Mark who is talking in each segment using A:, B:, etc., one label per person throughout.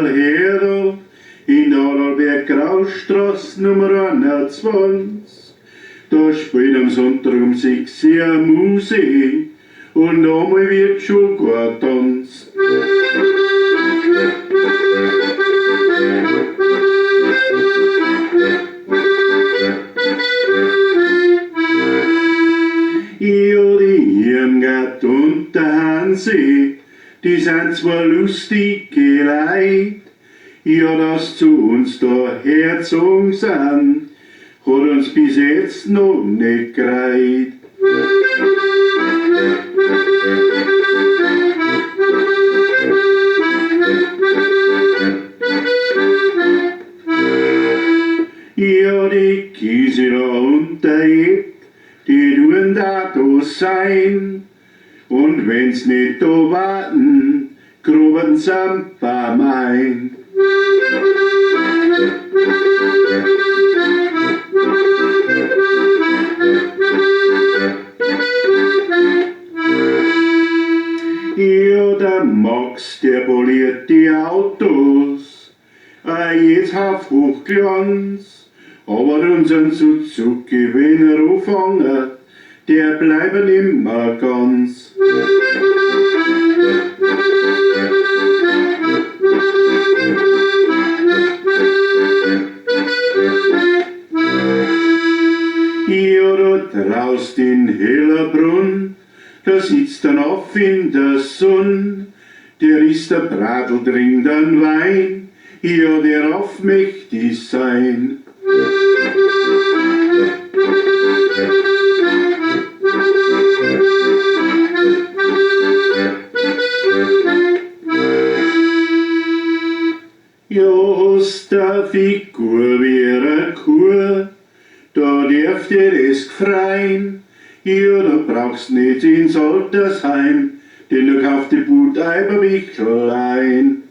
A: einmal her da, in der Adalberg Graustraße Nummer 21. Da spielt am Sonntag um 6 Uhr Musik und einmal wird schon getanzt. Ja, die Irmgard und der Hansi, die sind zwar lustige Leute, ja, dass zu uns da herzogen sind, hat uns bis jetzt noch nicht gereicht. Ja, die Gisela und der Ed, die tun da sein. Und wenn's nicht da warten, gruben sie am Baum ein. Ja, der Max, der poliert die Autos, jetzt auf Hochglanz. Aber unseren Suzuki, wenn er anfangen, der bleiben immer ganz. Ja, da draußen in Hellerbrunn, da sitzt ein Aff in der Sonne, der isst der Bradl, trinkt einen Wein, ja, der Aff mächtig sein. Ja, hast der Figur wie eine Kur, da darf dir das gefreien. Ja, da brauchst nicht ins Altersheim, denn du kaufst die Buteiberwichtel ein.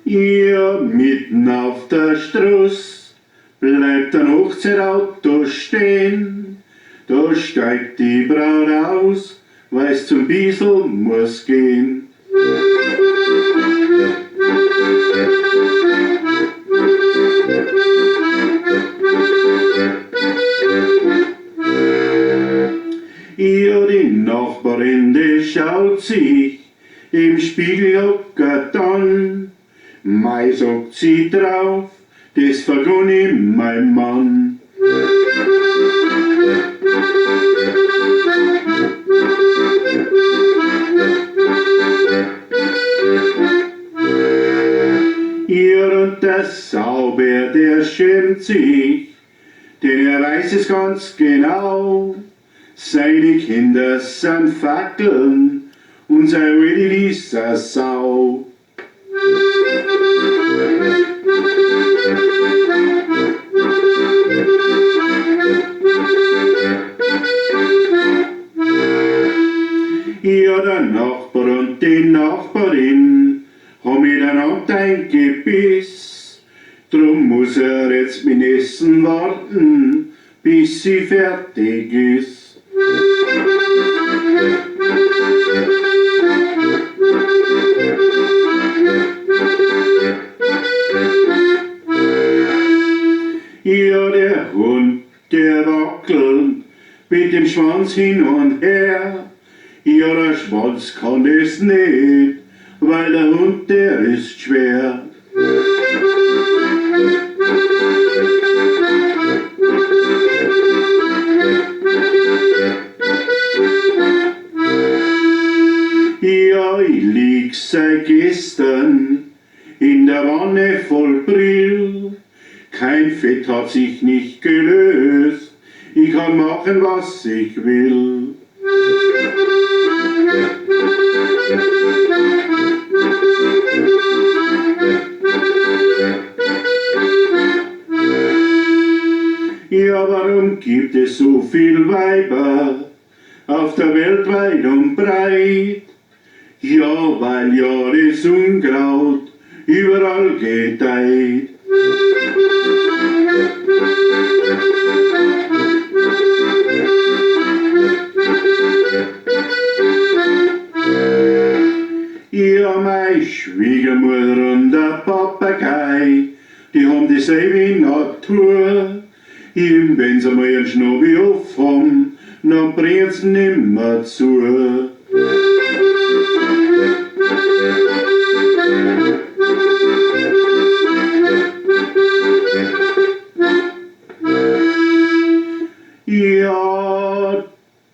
A: Ja, mitten auf der Straße bleibt ein Hochzeitauto stehen. Da steigt die Braut aus, weil's zum Biesel muss gehen. Ja, die Nachbarin, die schaut sich im Spiegel lockert an. Mei, sagt sie drauf, das vergun ich mein Mann. Ja, und der Sauber, der schämt sich, denn er weiß es ganz genau. Seine Kinder sind Fackeln und sein Willi ist eine Sau. Ja, der Nachbar und die Nachbarin haben miteinander ein Gebiss. Drum muss er jetzt mit Essen warten, bis sie fertig ist. Ja, der Hund, der wackelt mit dem Schwanz hin und her. Ja, der Schwanz kann es nicht, weil der Hund, der ist schwer. Ja, ich lieg seit gestern in der Wanne voll Brill. Kein Fett hat sich nicht gelöst, ich kann machen, was ich will. Ja, warum gibt es so viel Weiber auf der Welt weit und breit? Ja, weil ja das Unkraut überall gedeiht. sei wie Natur. Und wenn sie mal einen Schnobi aufhaben, dann bringt's nimmer zu. Ja,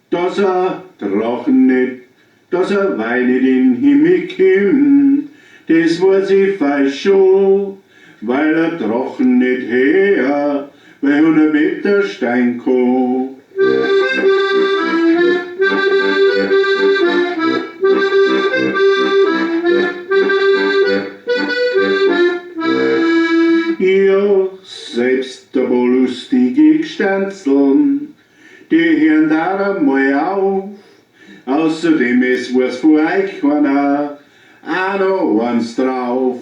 A: dass Drachen nicht, dass Wein nicht in den Himmel kommt, das weiß ich fast schon, weil Drachen nicht her, weil 100 Meter Stein kommt. Ja, selbst aber lustige Gstanzeln, die hören da einmal auf. Außerdem ist was für euch keiner, auch noch eins drauf.